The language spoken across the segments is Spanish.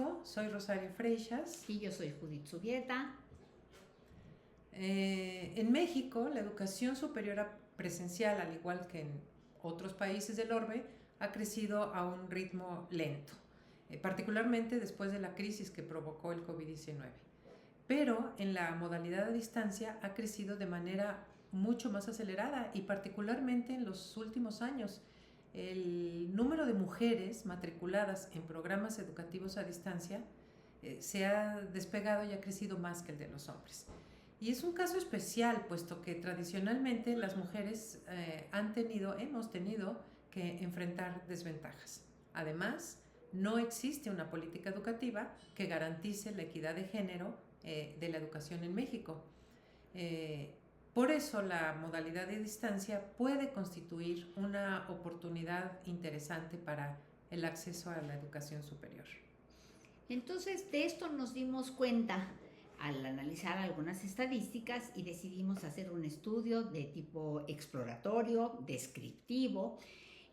México, soy Rosario Freixas. Y yo soy Judith Zubieta. En México, la educación superior presencial, al igual que en otros países del orbe, ha crecido a un ritmo lento, particularmente después de la crisis que provocó el COVID-19. Pero en la modalidad a distancia ha crecido de manera mucho más acelerada y particularmente en los últimos años. El número de mujeres matriculadas en programas educativos a distancia se ha despegado y ha crecido más que el de los hombres. Y es un caso especial, puesto que tradicionalmente las mujeres hemos tenido que enfrentar desventajas. Además, no existe una política educativa que garantice la equidad de género de la educación en México. Por eso la modalidad de distancia puede constituir una oportunidad interesante para el acceso a la educación superior. Entonces, de esto nos dimos cuenta al analizar algunas estadísticas y decidimos hacer un estudio de tipo exploratorio, descriptivo,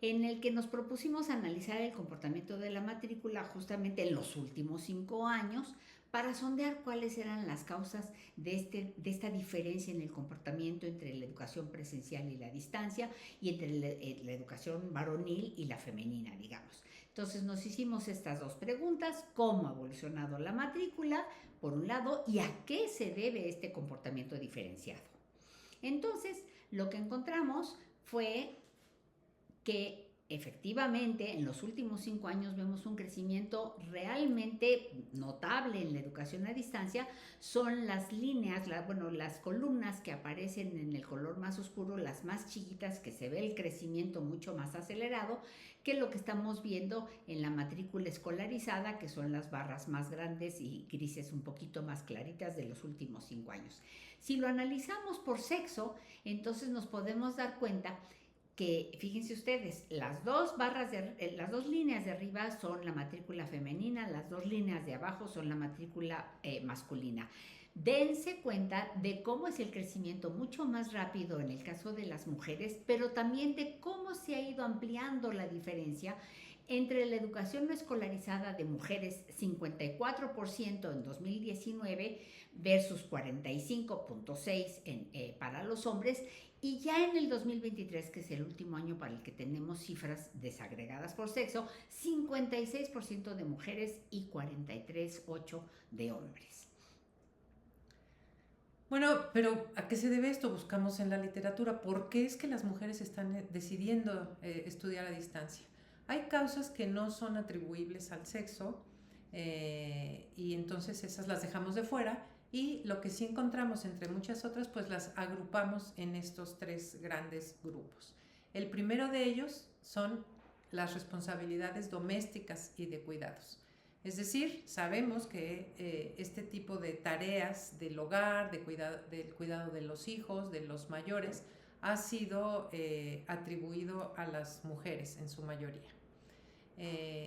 en el que nos propusimos analizar el comportamiento de la matrícula justamente en los últimos 5 años para sondear cuáles eran las causas de esta diferencia en el comportamiento entre la educación presencial y la distancia y entre la educación varonil y la femenina, digamos. Entonces nos hicimos estas dos preguntas: ¿cómo ha evolucionado la matrícula, por un lado, y a qué se debe este comportamiento diferenciado? Entonces, lo que encontramos fue que efectivamente en los últimos 5 años vemos un crecimiento realmente notable en la educación a distancia. Son las líneas, las columnas que aparecen en el color más oscuro, las más chiquitas, que se ve el crecimiento mucho más acelerado que lo que estamos viendo en la matrícula escolarizada, que son las barras más grandes y grises un poquito más claritas de los últimos 5 años. Si lo analizamos por sexo, entonces nos podemos dar cuenta que, fíjense ustedes, las dos líneas de arriba son la matrícula femenina, las dos líneas de abajo son la matrícula masculina. Dense cuenta de cómo es el crecimiento mucho más rápido en el caso de las mujeres, pero también de cómo se ha ido ampliando la diferencia entre la educación no escolarizada de mujeres, 54% en 2019 versus 45.6% para los hombres, y ya en el 2023, que es el último año para el que tenemos cifras desagregadas por sexo, 56% de mujeres y 43.8% de hombres. Bueno, pero ¿a qué se debe esto? Buscamos en la literatura. ¿Por qué es que las mujeres están decidiendo estudiar a distancia? Hay causas que no son atribuibles al sexo y entonces esas las dejamos de fuera, y lo que sí encontramos entre muchas otras pues las agrupamos en estos 3 grandes grupos. El primero de ellos son las responsabilidades domésticas y de cuidados. Es decir, sabemos que este tipo de tareas del hogar, del cuidado de los hijos, de los mayores, ha sido atribuido a las mujeres en su mayoría.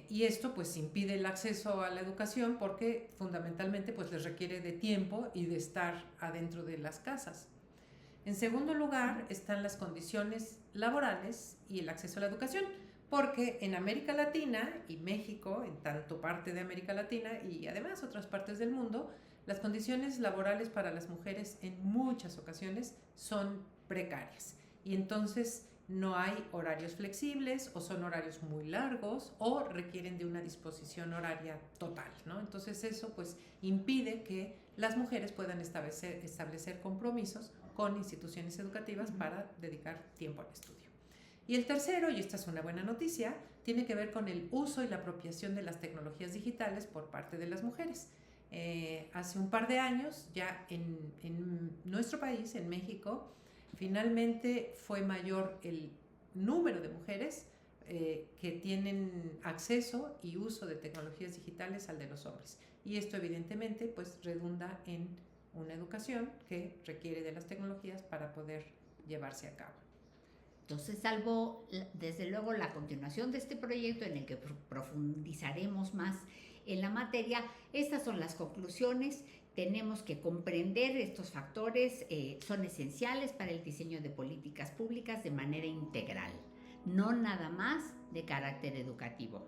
Y esto pues impide el acceso a la educación porque fundamentalmente pues les requiere de tiempo y de estar adentro de las casas. En segundo lugar están las condiciones laborales y el acceso a la educación, porque en América Latina y México, en tanto parte de América Latina y además otras partes del mundo, las condiciones laborales para las mujeres en muchas ocasiones son precarias, y entonces no hay horarios flexibles, o son horarios muy largos, o requieren de una disposición horaria total, ¿no? Entonces eso pues impide que las mujeres puedan establecer compromisos con instituciones educativas para dedicar tiempo al estudio. Y el tercero, y esta es una buena noticia, tiene que ver con el uso y la apropiación de las tecnologías digitales por parte de las mujeres. Hace un par de años, ya en nuestro país, en México, finalmente fue mayor el número de mujeres que tienen acceso y uso de tecnologías digitales al de los hombres. Y esto evidentemente pues redunda en una educación que requiere de las tecnologías para poder llevarse a cabo. Entonces, salvo desde luego la continuación de este proyecto en el que profundizaremos más en la materia, estas son las conclusiones. Tenemos que comprender estos factores, son esenciales para el diseño de políticas públicas de manera integral, no nada más de carácter educativo.